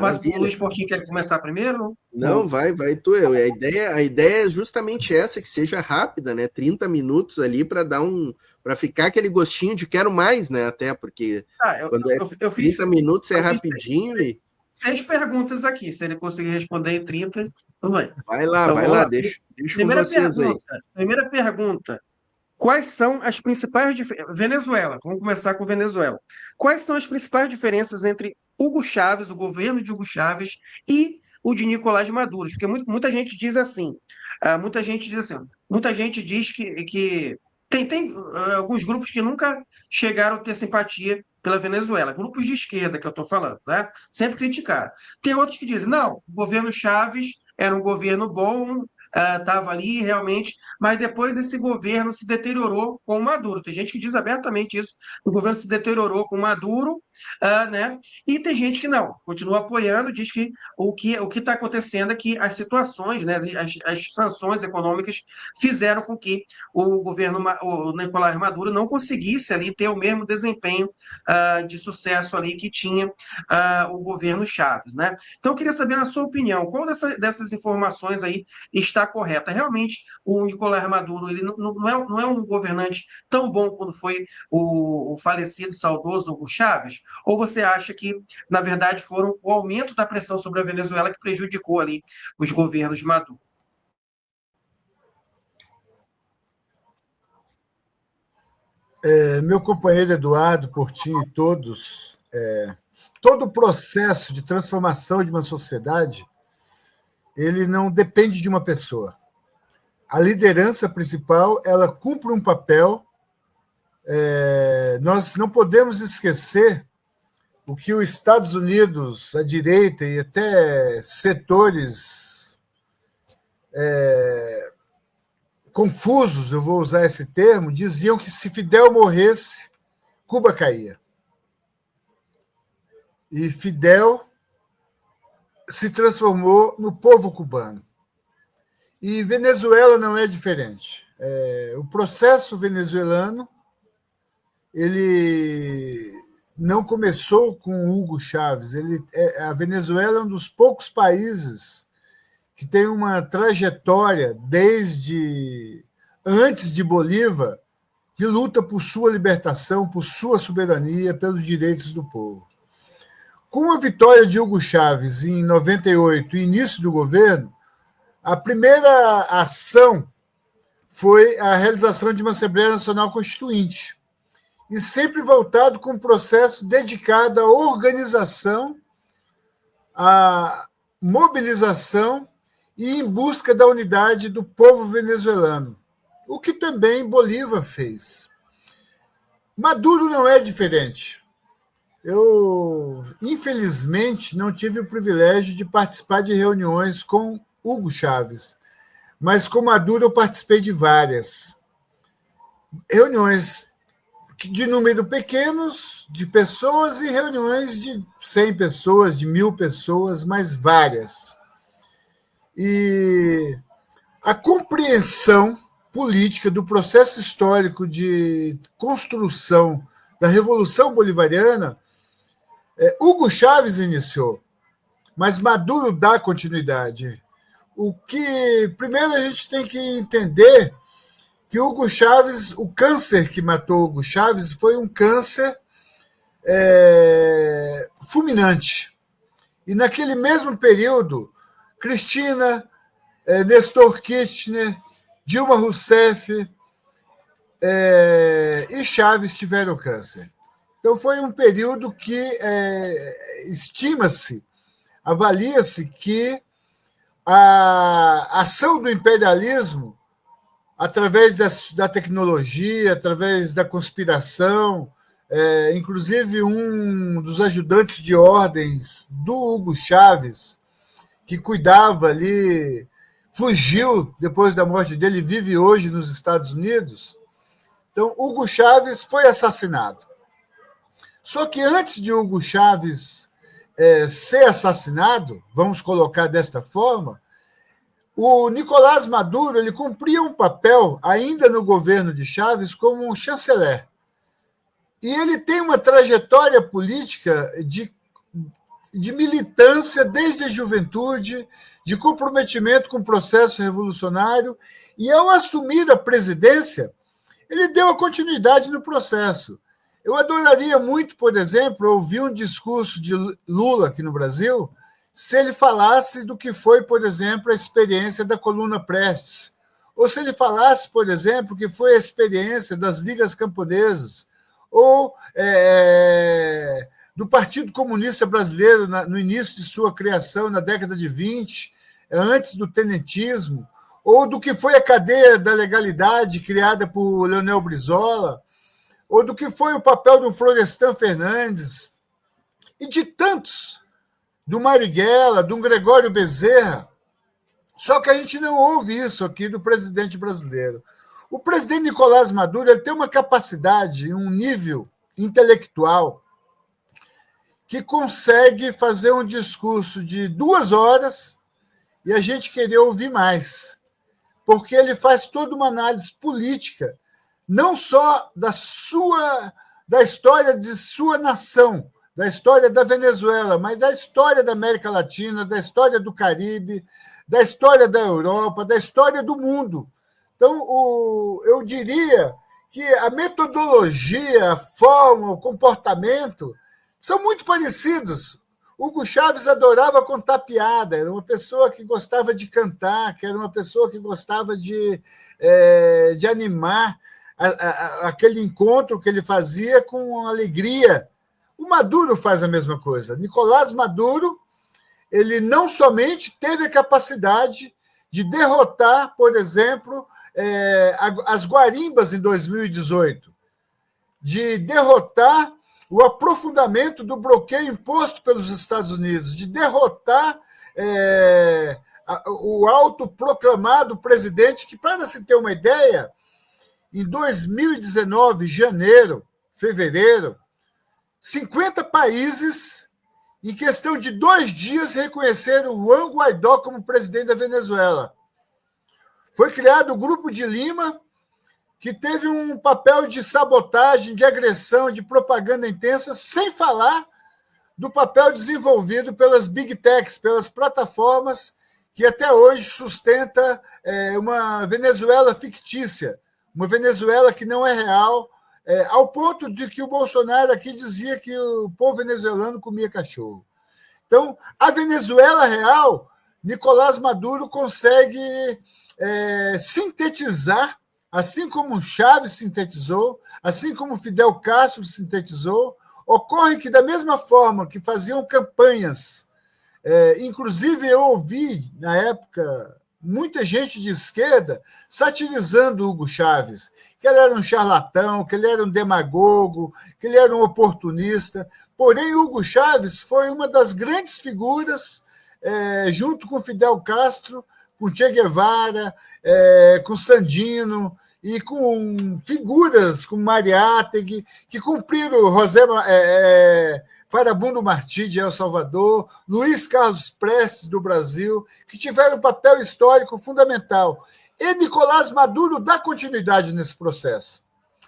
Mas o Maravilha. Luiz Portinho quer começar primeiro? Não, vai tu. A ideia é justamente essa, que seja rápida, né? 30 minutos ali para ficar aquele gostinho de quero mais, né? Até porque Ah, eu, quando é eu, eu fiz, 30 minutos é eu fiz rapidinho e 6 perguntas aqui. Se ele conseguir responder em 30, tudo bem. Então vai vamos lá, lá. deixa com Primeira vocês aí. pergunta. Primeira pergunta. Quais são as principais diferenças? Venezuela, vamos começar com Venezuela. Quais são as principais diferenças entre Hugo Chávez, o governo de Hugo Chávez, e o de Nicolás Maduro? Porque muita gente diz assim, muita gente diz que tem alguns grupos que nunca chegaram a ter simpatia pela Venezuela, grupos de esquerda que eu estou falando, né? Sempre criticaram. Tem outros que dizem, não, o governo Chávez era um governo bom, estava ali realmente, mas depois esse governo se deteriorou com o Maduro. Tem gente que diz abertamente isso, o governo se deteriorou com o Maduro, né? E tem gente que não, continua apoiando, diz que o que está acontecendo é que as situações, né, as sanções econômicas fizeram com que o governo, o Nicolás Maduro não conseguisse ali ter o mesmo desempenho de sucesso ali que tinha o governo Chaves, né? Então eu queria saber, na sua opinião, qual dessas informações aí está correta? Realmente o Nicolás Maduro ele não é um governante tão bom quanto foi o falecido, saudoso Hugo Chávez? Ou você acha que, na verdade, foram o aumento da pressão sobre a Venezuela que prejudicou ali os governos de Maduro? Meu companheiro Eduardo, Portinho e todos, todo o processo de transformação de uma sociedade, ele não depende de uma pessoa. A liderança principal, ela cumpre um papel. Nós não podemos esquecer o que os Estados Unidos, a direita e até setores confusos, eu vou usar esse termo, diziam que se Fidel morresse, Cuba caía. E Fidel se transformou no povo cubano. E Venezuela não é diferente. O processo venezuelano ele não começou com Hugo Chávez. A Venezuela é um dos poucos países que tem uma trajetória desde antes de Bolívar de luta por sua libertação, por sua soberania, pelos direitos do povo. Com a vitória de Hugo Chávez em 98, início do governo, a primeira ação foi a realização de uma Assembleia Nacional Constituinte, e sempre voltado com um processo dedicado à organização, à mobilização e em busca da unidade do povo venezuelano, o que também Bolívar fez. Maduro não é diferente. Eu, infelizmente, não tive o privilégio de participar de reuniões com Hugo Chávez, mas com Maduro eu participei de várias reuniões de número pequenos de pessoas e reuniões de 100 pessoas, de 1.000 pessoas, mas várias. E a compreensão política do processo histórico de construção da Revolução Bolivariana, Hugo Chávez iniciou, mas Maduro dá continuidade. O que primeiro a gente tem que entender que Hugo Chávez, o câncer que matou Hugo Chávez foi um câncer fulminante. E naquele mesmo período, Cristina, Nestor Kirchner, Dilma Rousseff e Chávez tiveram câncer. Então foi um período que estima-se, avalia-se que a ação do imperialismo através da tecnologia, através da conspiração, inclusive um dos ajudantes de ordens do Hugo Chávez, que cuidava ali, fugiu depois da morte dele e vive hoje nos Estados Unidos. Então, Hugo Chávez foi assassinado. Só que antes de Hugo Chávez ser assassinado, vamos colocar desta forma, o Nicolás Maduro ele cumpria um papel, ainda no governo de Chávez, como um chanceler. E ele tem uma trajetória política de de militância desde a juventude, de comprometimento com o processo revolucionário, e ao assumir a presidência, ele deu a continuidade no processo. Eu adoraria muito, por exemplo, ouvir um discurso de Lula aqui no Brasil, se ele falasse do que foi, por exemplo, a experiência da Coluna Prestes, ou se ele falasse, por exemplo, que foi a experiência das ligas camponesas, ou do Partido Comunista Brasileiro no início de sua criação, na década de 20, antes do tenentismo, ou do que foi a cadeia da legalidade criada por Leonel Brizola, ou do que foi o papel do Florestan Fernandes, e de tantos, do Marighella, do Gregório Bezerra. Só que a gente não ouve isso aqui do presidente brasileiro. O presidente Nicolás Maduro ele tem uma capacidade, um nível intelectual que consegue fazer um discurso de 2 horas e a gente querer ouvir mais, porque ele faz toda uma análise política, não só da história de sua nação, da história da Venezuela, mas da história da América Latina, da história do Caribe, da história da Europa, da história do mundo. Então, eu diria que a metodologia, a forma, o comportamento são muito parecidos. Hugo Chávez adorava contar piada, era uma pessoa que gostava de cantar, que era uma pessoa que gostava de animar aquele encontro que ele fazia com alegria. O Maduro faz a mesma coisa. Nicolás Maduro, ele não somente teve a capacidade de derrotar, por exemplo, as guarimbas em 2018, de derrotar o aprofundamento do bloqueio imposto pelos Estados Unidos, de derrotar o autoproclamado presidente, que, para se ter uma ideia, em 2019, janeiro, fevereiro, 50 países, em questão de 2 dias, reconheceram Juan Guaidó como presidente da Venezuela. Foi criado o Grupo de Lima, que teve um papel de sabotagem, de agressão, de propaganda intensa, sem falar do papel desenvolvido pelas big techs, pelas plataformas que até hoje sustenta uma Venezuela fictícia, uma Venezuela que não é real, ao ponto de que o Bolsonaro aqui dizia que o povo venezuelano comia cachorro. Então, a Venezuela real, Nicolás Maduro consegue sintetizar, assim como Chávez sintetizou, assim como Fidel Castro sintetizou. Ocorre que, da mesma forma que faziam campanhas, inclusive eu ouvi, na época, muita gente de esquerda satirizando Hugo Chávez, que ele era um charlatão, que ele era um demagogo, que ele era um oportunista. Porém, Hugo Chávez foi uma das grandes figuras, junto com Fidel Castro, com Che Guevara, com Sandino, e com figuras como Mariátegui, que cumpriram Farabundo Martí, de El Salvador, Luiz Carlos Prestes, do Brasil, que tiveram um papel histórico fundamental. E Nicolás Maduro dá continuidade nesse processo.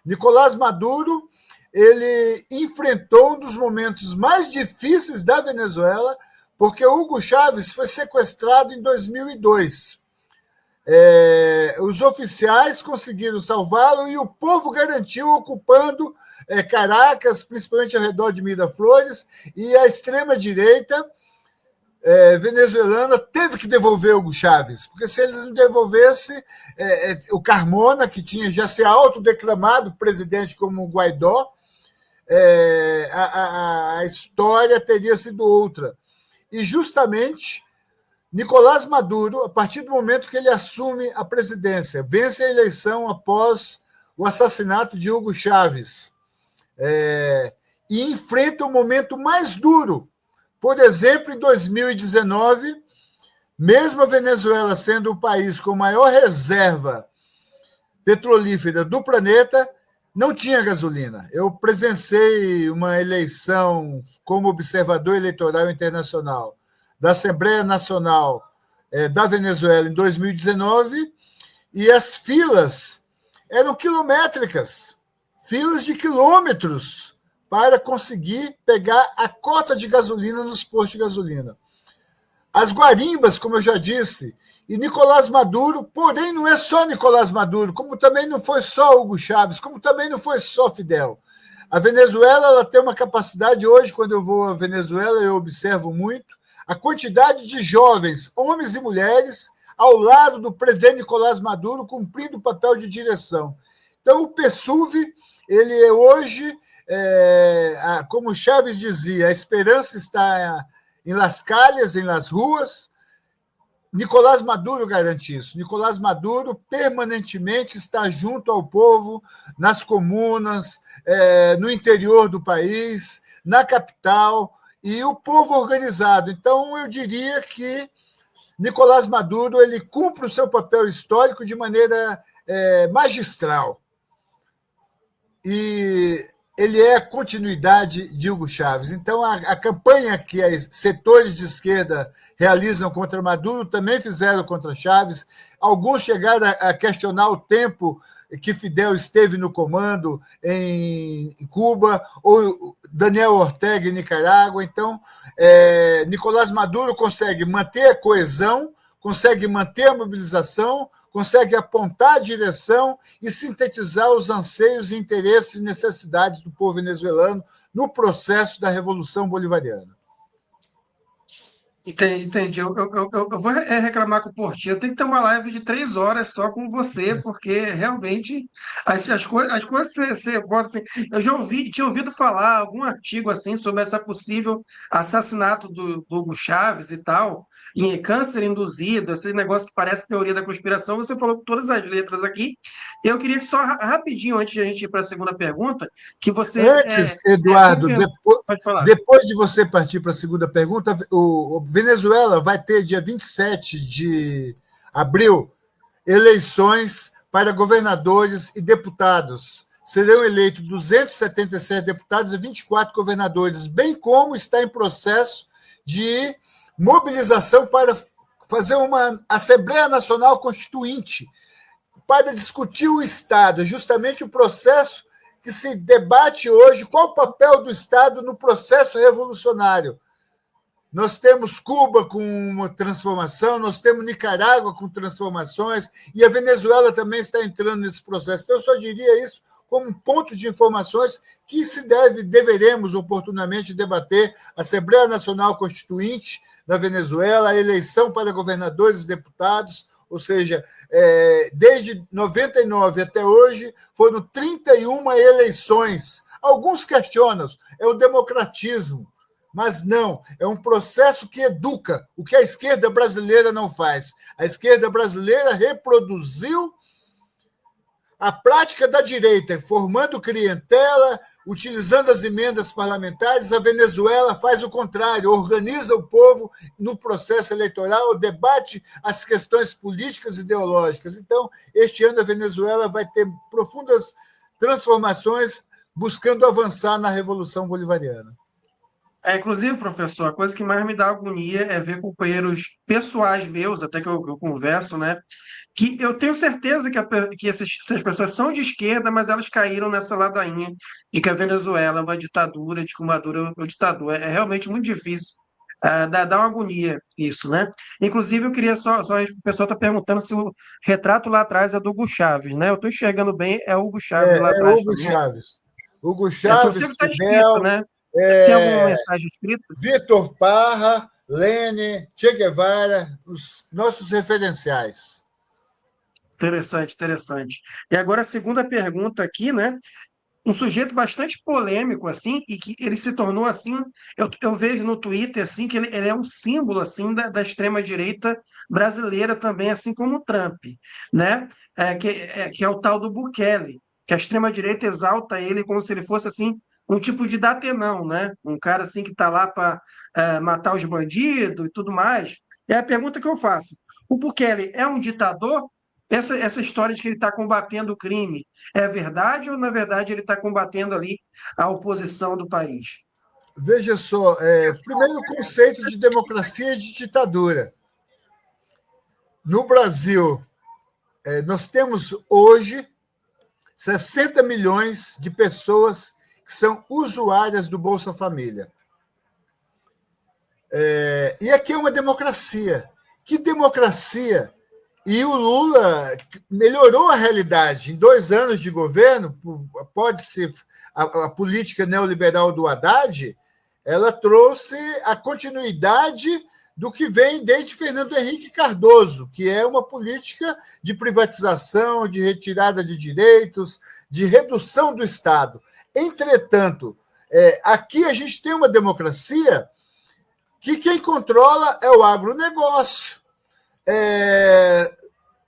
Nicolás Maduro ele enfrentou um dos momentos mais difíceis da Venezuela, porque Hugo Chávez foi sequestrado em 2002. Os oficiais conseguiram salvá-lo e o povo garantiu, ocupando Caracas, principalmente ao redor de Miraflores, e a extrema-direita venezuelana teve que devolver Hugo Chávez, porque se eles não devolvessem, o Carmona, que tinha já se autodeclamado presidente como Guaidó, a história teria sido outra. E justamente Nicolás Maduro, a partir do momento que ele assume a presidência, vence a eleição após o assassinato de Hugo Chávez, e enfrenta o momento mais duro. Por exemplo, em 2019, mesmo a Venezuela sendo o país com maior reserva petrolífera do planeta, não tinha gasolina. Eu presenciei uma eleição como observador eleitoral internacional da Assembleia Nacional da Venezuela em 2019, e as filas eram quilométricas, filas de quilômetros para conseguir pegar a cota de gasolina nos postos de gasolina. As guarimbas, como eu já disse, e Nicolás Maduro, porém não é só Nicolás Maduro, como também não foi só Hugo Chávez, como também não foi só Fidel. A Venezuela ela tem uma capacidade, hoje, quando eu vou à Venezuela, eu observo muito a quantidade de jovens, homens e mulheres, ao lado do presidente Nicolás Maduro, cumprindo o papel de direção. Então, o PSUV, ele é hoje, como Chávez dizia, a esperança está em las calles, em las ruas. Nicolás Maduro garante isso. Nicolás Maduro permanentemente está junto ao povo, nas comunas, no interior do país, na capital, e o povo organizado. Então, eu diria que Nicolás Maduro ele cumpre o seu papel histórico de maneira magistral. E ele é a continuidade de Hugo Chávez. Então, a campanha que setores de esquerda realizam contra Maduro também fizeram contra Chávez. Alguns chegaram a questionar o tempo que Fidel esteve no comando em Cuba, ou Daniel Ortega em Nicarágua. Então, Nicolás Maduro consegue manter a coesão, consegue manter a mobilização, consegue apontar a direção e sintetizar os anseios, interesses e necessidades do povo venezuelano no processo da Revolução Bolivariana. Entendi. Eu vou reclamar com o Portinho. Eu tenho que ter uma live de 3 horas só com você, porque realmente as coisas você bota assim. Eu já tinha ouvido falar algum artigo assim sobre essa possível assassinato do Hugo Chávez e tal, em câncer induzido, esse negócio que parece teoria da conspiração. Você falou com todas as letras aqui. Eu queria que só rapidinho, antes de a gente ir para a segunda pergunta, que você. Antes, Eduardo, Pode falar. depois de você partir para a segunda pergunta, o Venezuela vai ter, dia 27 de abril, eleições para governadores e deputados. Serão eleitos 277 deputados e 24 governadores, bem como está em processo de mobilização para fazer uma Assembleia Nacional Constituinte, para discutir o Estado, justamente o processo que se debate hoje, qual o papel do Estado no processo revolucionário. Nós temos Cuba com uma transformação, nós temos Nicarágua com transformações, e a Venezuela também está entrando nesse processo. Então, eu só diria isso como um ponto de informações que deveremos oportunamente debater. Assembleia Nacional Constituinte na Venezuela, a eleição para governadores e deputados, ou seja, desde 99 até hoje, foram 31 eleições. Alguns questionam, é o democratismo, mas não, é um processo que educa, o que a esquerda brasileira não faz. A esquerda brasileira reproduziu a prática da direita, formando clientela, utilizando as emendas parlamentares. A Venezuela faz o contrário, organiza o povo no processo eleitoral, debate as questões políticas e ideológicas. Então, este ano a Venezuela vai ter profundas transformações buscando avançar na Revolução Bolivariana. Inclusive, professor, a coisa que mais me dá agonia é ver companheiros pessoais meus, até que eu converso, né? Que eu tenho certeza que essas pessoas são de esquerda, mas elas caíram nessa ladainha de que a Venezuela é uma ditadura, de que o Maduro é um ditador. É realmente muito difícil. Dá uma agonia isso, né? Inclusive, eu queria só o pessoal está perguntando se o retrato lá atrás é do Hugo Chaves, né? Eu estou enxergando bem, é o Hugo Chaves lá atrás. Hugo Chaves. Hugo Só Chaves, sei que está Fidel, escrito, né? Tem alguma mensagem escrita? Vitor Parra, Lênin, Che Guevara, os nossos referenciais. Interessante, interessante. E agora a segunda pergunta aqui, né? Um sujeito bastante polêmico, assim, e que ele se tornou, assim, eu vejo no Twitter, assim, que ele é um símbolo, assim, da extrema-direita brasileira também, assim como o Trump, né? Que é o tal do Bukele, que a extrema-direita exalta ele como se ele fosse, assim, um tipo de datenão, né? Um cara, assim, que está lá para matar os bandidos e tudo mais. É a pergunta que eu faço. O Bukele é um ditador? Essa história de que ele está combatendo o crime é verdade ou, na verdade, ele está combatendo ali a oposição do país? Veja só, primeiro o conceito de democracia e de ditadura. No Brasil, nós temos hoje 60 milhões de pessoas que são usuárias do Bolsa Família. E aqui é uma democracia. Que democracia? E o Lula melhorou a realidade. Em 2 anos de governo, pode ser a política neoliberal do Haddad, ela trouxe a continuidade do que vem desde Fernando Henrique Cardoso, que é uma política de privatização, de retirada de direitos, de redução do Estado. Entretanto, aqui a gente tem uma democracia que quem controla é o agronegócio,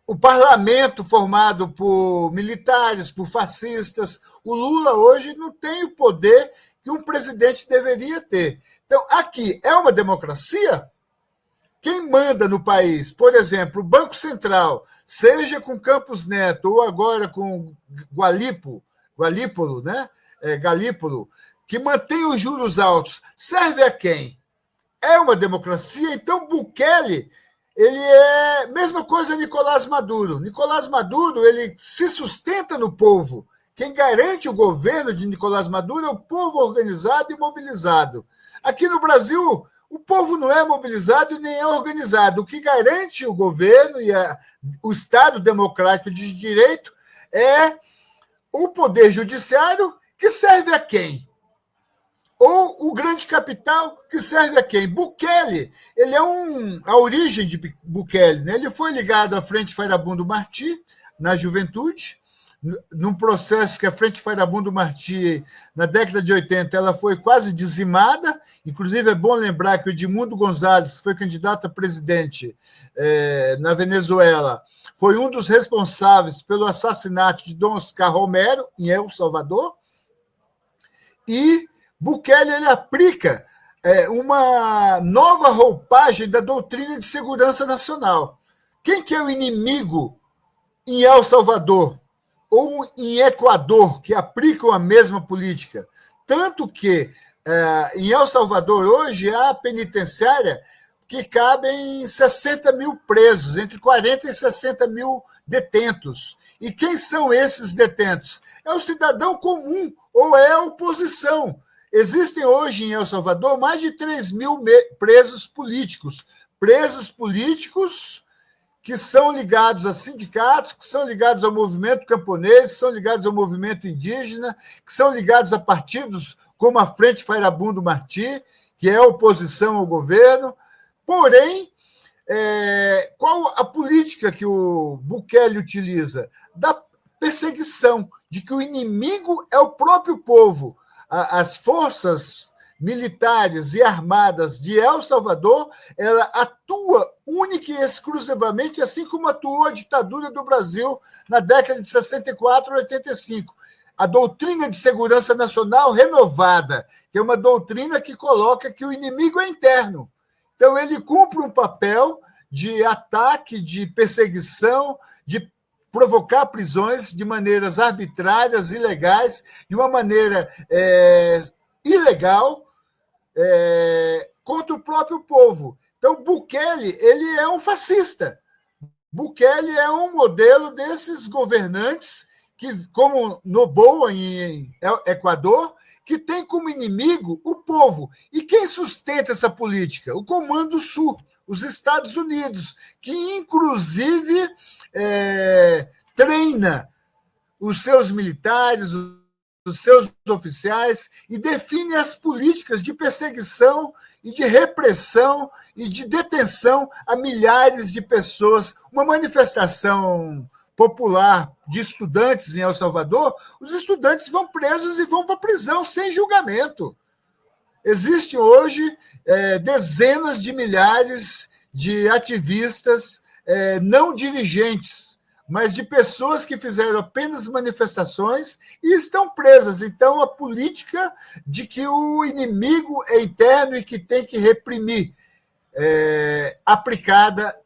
o parlamento formado por militares, por fascistas. O Lula hoje não tem o poder que um presidente deveria ter. Então, aqui é uma democracia? Quem manda no país, por exemplo, o Banco Central, seja com Campos Neto ou agora com Galípolo, né? Galípolo, que mantém os juros altos, serve a quem? É uma democracia? Então, Bukele, ele é mesma coisa Nicolás Maduro. Nicolás Maduro, ele se sustenta no povo. Quem garante o governo de Nicolás Maduro é o povo organizado e mobilizado. Aqui no Brasil, o povo não é mobilizado e nem é organizado. O que garante o governo e o Estado democrático de direito é o poder judiciário, que serve a quem? Ou o grande capital, que serve a quem? Bukele, ele é a origem de Bukele, né? Ele foi ligado à Frente Farabundo Martí, na juventude, num processo que a Frente Farabundo Martí, na década de 80, ela foi quase dizimada. Inclusive, é bom lembrar que o Edmundo Gonzalez, que foi candidato a presidente na Venezuela, foi um dos responsáveis pelo assassinato de Dom Oscar Romero, em El Salvador. E Bukele, ele aplica uma nova roupagem da doutrina de segurança nacional. Quem que é o inimigo em El Salvador ou em Equador, que aplicam a mesma política? Tanto que em El Salvador, hoje, há penitenciária que cabem 60 mil presos, entre 40 e 60 mil detentos. E quem são esses detentos? É o cidadão comum ou é a oposição. Existem hoje em El Salvador mais de 3 mil presos políticos. Presos políticos que são ligados a sindicatos, que são ligados ao movimento camponês, que são ligados ao movimento indígena, que são ligados a partidos como a Frente Farabundo Martí, que é a oposição ao governo. Porém, qual a política que o Bukele utiliza? Da perseguição, de que o inimigo é o próprio povo. As forças militares e armadas de El Salvador, ela atua única e exclusivamente, assim como atuou a ditadura do Brasil na década de 64 e 85. A doutrina de segurança nacional renovada, que é uma doutrina que coloca que o inimigo é interno. Então, ele cumpre um papel de ataque, de perseguição, de provocar prisões de maneiras arbitrárias, ilegais, de uma maneira ilegal, contra o próprio povo. Então, Bukele, ele é um fascista. Bukele é um modelo desses governantes que, como Noboa, em Equador, que tem como inimigo o povo. E quem sustenta essa política? O Comando Sul, os Estados Unidos, que, inclusive, treina os seus militares, os seus oficiais, e define as políticas de perseguição e de repressão e de detenção a milhares de pessoas. Uma manifestação popular de estudantes em El Salvador, os estudantes vão presos e vão para a prisão sem julgamento. Existem hoje dezenas de milhares de ativistas, não dirigentes, mas de pessoas que fizeram apenas manifestações e estão presas. Então, a política de que o inimigo é interno e que tem que reprimir, aplicada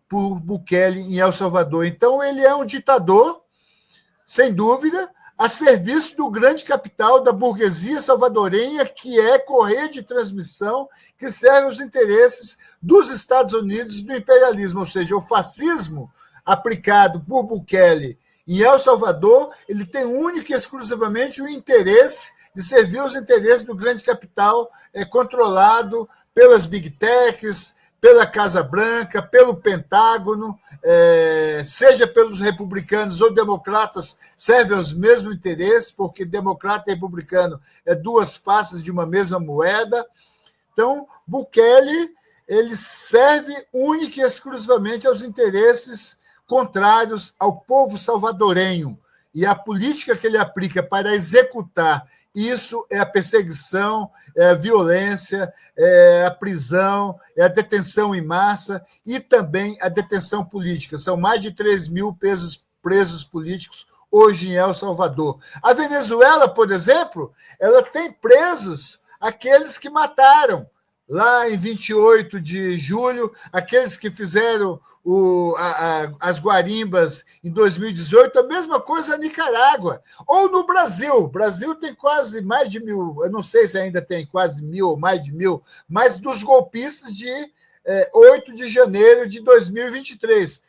por Bukele em El Salvador. Então, ele é um ditador, sem dúvida, a serviço do grande capital da burguesia salvadorenha, que é correia de transmissão que serve aos interesses dos Estados Unidos e do imperialismo, ou seja, o fascismo aplicado por Bukele em El Salvador, ele tem único e exclusivamente o interesse de servir os interesses do grande capital controlado pelas big techs, pela Casa Branca, pelo Pentágono, seja pelos republicanos ou democratas, servem aos mesmos interesses, porque democrata e republicano é duas faces de uma mesma moeda. Então, Bukele ele serve única e exclusivamente aos interesses contrários ao povo salvadorenho. E a política que ele aplica para executar isso é a perseguição, é a violência, é a prisão, é a detenção em massa e também a detenção política. São mais de 3 mil presos políticos hoje em El Salvador. A Venezuela, por exemplo, ela tem presos aqueles que mataram lá em 28 de julho, aqueles que fizeram as guarimbas em 2018, a mesma coisa na Nicarágua. Ou no Brasil. O Brasil tem quase mais de 1.000, eu não sei se ainda tem quase 1.000 ou mais de 1.000, mas dos golpistas de 8 de janeiro de 2023.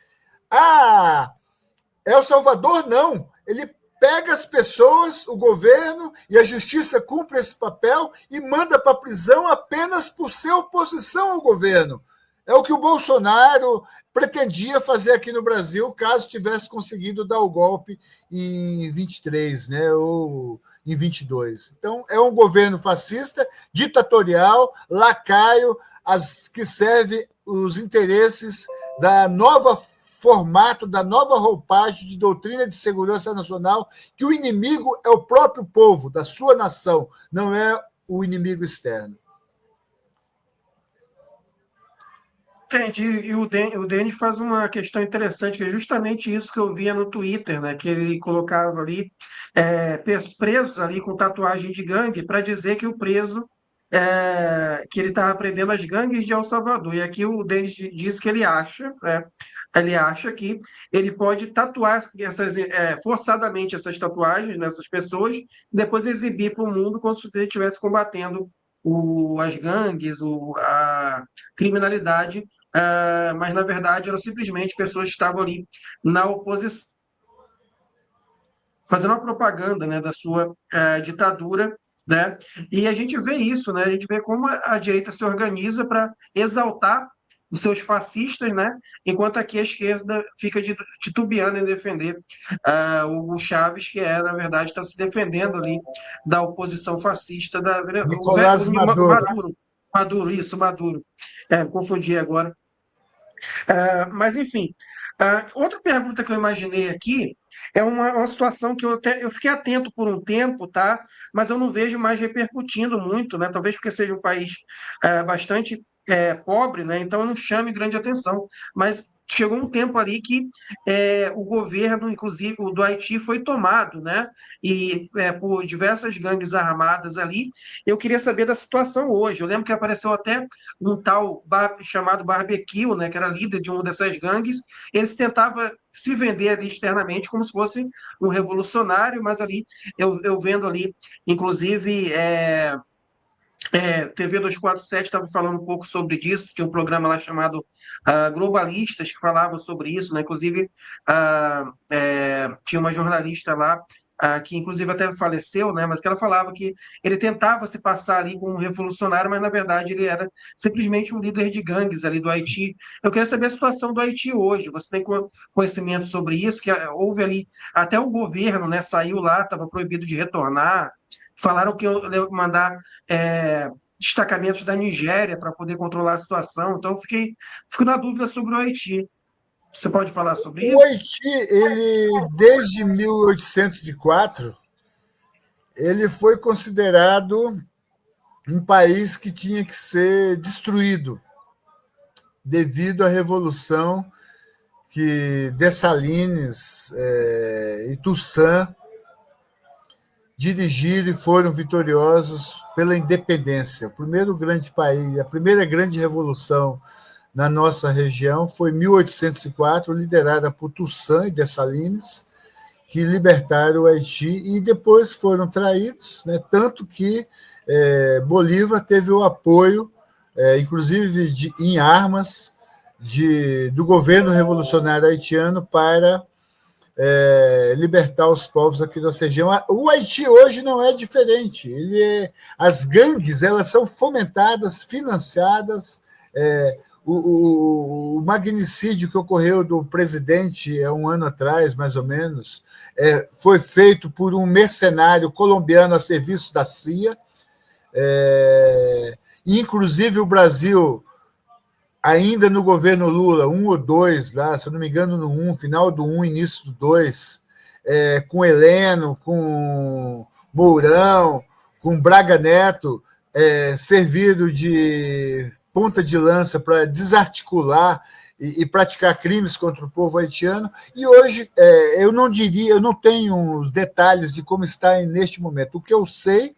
El Salvador, não. Ele pega as pessoas, o governo e a justiça cumpre esse papel e manda para a prisão apenas por ser oposição ao governo. É o que o Bolsonaro pretendia fazer aqui no Brasil, caso tivesse conseguido dar o golpe em 23, né, ou em 22. Então, é um governo fascista, ditatorial, lacaio, que serve os interesses da nova formato, da nova roupagem de doutrina de segurança nacional, que o inimigo é o próprio povo da sua nação, não é o inimigo externo. Entendi. E o Denis faz uma questão interessante, que é justamente isso que eu via no Twitter, né? Que ele colocava ali presos ali com tatuagem de gangue para dizer que o preso que ele estava prendendo as gangues de El Salvador. E aqui o Denis diz que ele acha que ele pode tatuar forçadamente essas tatuagens nessas pessoas e depois exibir para o mundo como se ele estivesse combatendo as gangues, a criminalidade, mas na verdade eram simplesmente pessoas que estavam ali na oposição, fazendo uma propaganda, né, da sua ditadura, né? E a gente vê isso, né? A gente vê como a direita se organiza para exaltar os seus fascistas, né? Enquanto aqui a esquerda fica titubeando em defender o Chaves, que na verdade, está se defendendo ali da oposição fascista da Nicolás Maduro. Maduro. Confundi agora. Mas, enfim, outra pergunta que eu imaginei aqui é uma situação que eu fiquei atento por um tempo, tá? Mas eu não vejo mais repercutindo muito, né? Talvez porque seja um país bastante pobre, né? Então eu não chame grande atenção. Mas chegou um tempo ali que o governo, inclusive o do Haiti, foi tomado, né? E por diversas gangues armadas ali. Eu queria saber da situação hoje. Eu lembro que apareceu até um tal chamado Barbecue, né? Que era líder de uma dessas gangues. Eles tentavam se vender ali externamente como se fosse um revolucionário, mas ali eu vendo ali, inclusive. TV 247 estava falando um pouco sobre isso, tinha um programa lá chamado Globalistas, que falava sobre isso, né? Inclusive, tinha uma jornalista lá, que inclusive até faleceu, né? Mas que ela falava que ele tentava se passar ali como um revolucionário, mas na verdade ele era simplesmente um líder de gangues ali do Haiti. Eu queria saber a situação do Haiti hoje. Você tem conhecimento sobre isso? Que houve ali, até o governo, né, saiu lá, estava proibido de retornar. Falaram que eu mandar destacamentos da Nigéria para poder controlar a situação. Então, fico na dúvida sobre o Haiti. Você pode falar sobre isso? O Haiti, desde 1804, ele foi considerado um país que tinha que ser destruído devido à revolução que Dessalines e Toussaint dirigiram e foram vitoriosos pela independência. O primeiro grande país, a primeira grande revolução na nossa região foi em 1804, liderada por Toussaint e Dessalines, que libertaram o Haiti e depois foram traídos, né? Tanto que Bolívar teve o apoio, inclusive em armas, do governo revolucionário haitiano para libertar os povos aqui da região. O Haiti hoje não é diferente. As gangues, elas são fomentadas, financiadas. O magnicídio que ocorreu do presidente há um ano atrás, mais ou menos, foi feito por um mercenário colombiano a serviço da CIA. Inclusive, o Brasil, ainda no governo Lula, 1 ou 2, lá, se eu não me engano, no 1, final do 1, início do 2, com Heleno, com Mourão, com Braga Neto, servido de ponta de lança para desarticular e praticar crimes contra o povo haitiano. E hoje eu não tenho os detalhes de como está neste momento. O que eu sei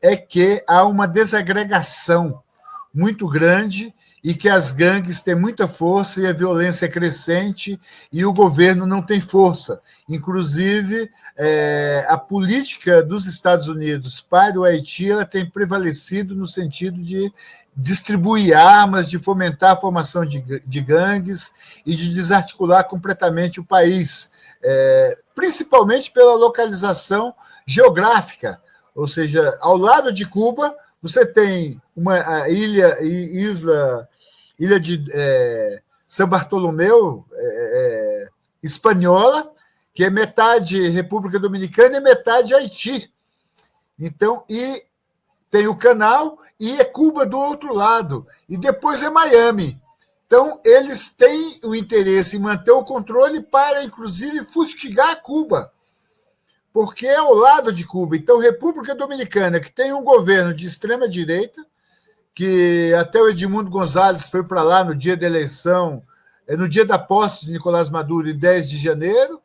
é que há uma desagregação muito grande e que as gangues têm muita força e a violência é crescente e o governo não tem força. Inclusive, a política dos Estados Unidos para o Haiti ela tem prevalecido no sentido de distribuir armas, de fomentar a formação de gangues e de desarticular completamente o país, principalmente pela localização geográfica. Ou seja, ao lado de Cuba, você tem uma ilha de São Bartolomeu, espanhola, que é metade República Dominicana e metade Haiti. Então, e tem o canal e é Cuba do outro lado. E depois é Miami. Então, eles têm o interesse em manter o controle para, inclusive, fustigar Cuba, porque é ao lado de Cuba. Então, República Dominicana, que tem um governo de extrema-direita, que até o Edmundo Gonzalez foi para lá no dia da eleição, no dia da posse de Nicolás Maduro, em 10 de janeiro,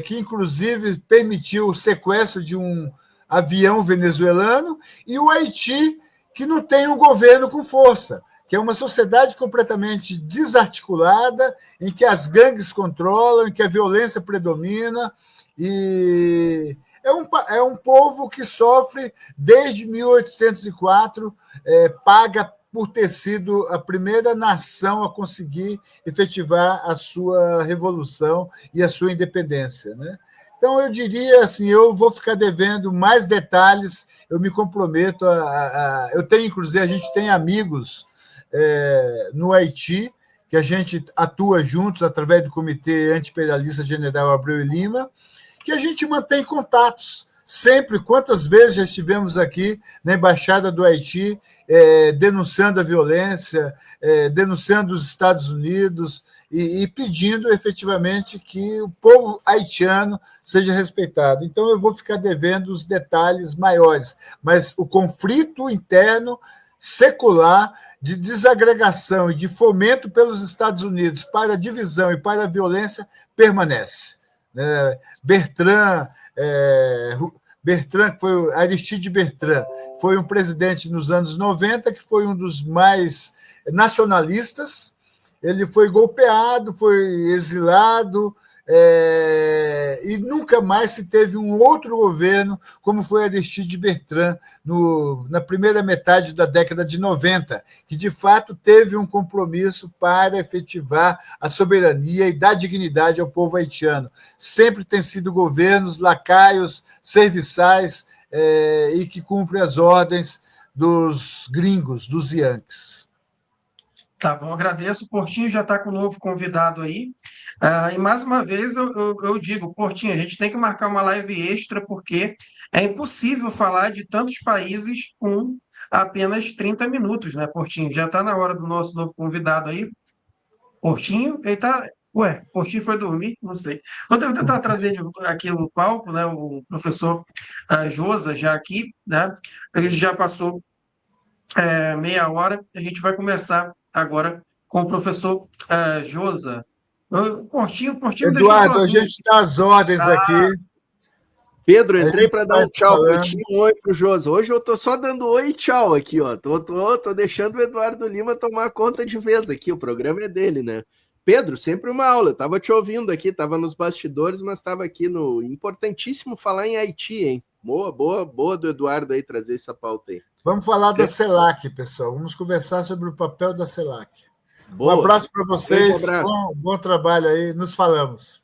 que inclusive permitiu o sequestro de um avião venezuelano, e o Haiti, que não tem um governo com força, que é uma sociedade completamente desarticulada, em que as gangues controlam, em que a violência predomina, e é um povo que sofre desde 1804, paga por ter sido a primeira nação a conseguir efetivar a sua revolução e a sua independência, né? Então, eu diria assim, eu vou ficar devendo mais detalhes, eu me comprometo eu tenho, inclusive, a gente tem amigos no Haiti, que a gente atua juntos através do Comitê Anti-Imperialista General Abreu e Lima, que a gente mantém contatos sempre, quantas vezes já estivemos aqui na Embaixada do Haiti, denunciando a violência, denunciando os Estados Unidos e pedindo efetivamente que o povo haitiano seja respeitado. Então, eu vou ficar devendo os detalhes maiores, mas o conflito interno secular de desagregação e de fomento pelos Estados Unidos para a divisão e para a violência permanece. Bertrand, que foi Aristide Bertrand, foi um presidente nos anos 90, que foi um dos mais nacionalistas. Ele foi golpeado, foi exilado, e nunca mais se teve um outro governo como foi Aristide Bertrand na primeira metade da década de 90, que de fato teve um compromisso para efetivar a soberania e dar dignidade ao povo haitiano. Sempre tem sido governos lacaios, serviçais, e que cumprem as ordens dos gringos, dos Yankees. Tá bom, agradeço. O Portinho já está com um novo convidado aí. E mais uma vez eu digo, Portinho, a gente tem que marcar uma live extra, porque é impossível falar de tantos países com apenas 30 minutos, né, Portinho? Já está na hora do nosso novo convidado aí. Portinho, ele está. Ué, Portinho foi dormir? Não sei. Vou tentar trazer aqui no palco, né, o professor Josa, já aqui, né? Ele já passou meia hora. A gente vai começar agora com o professor Josa. Portinho me deixou Eduardo, sozinho. a gente está às ordens aqui. Pedro, entrei para dar um tchau falando. pro Tim, um oi pro Josa. Hoje eu tô só dando oi e tchau aqui, ó. Tô deixando o Eduardo Lima tomar conta de vez aqui. O programa é dele, né? Pedro, sempre uma aula. Eu tava te ouvindo aqui, tava nos bastidores, mas tava aqui no... Importantíssimo falar em Haiti, hein? Boa do Eduardo aí trazer essa pauta aí. Vamos falar da CELAC, pessoal. Vamos conversar sobre o papel da CELAC. Boa. Um abraço para vocês. Um abraço. Bom trabalho aí. Nos falamos.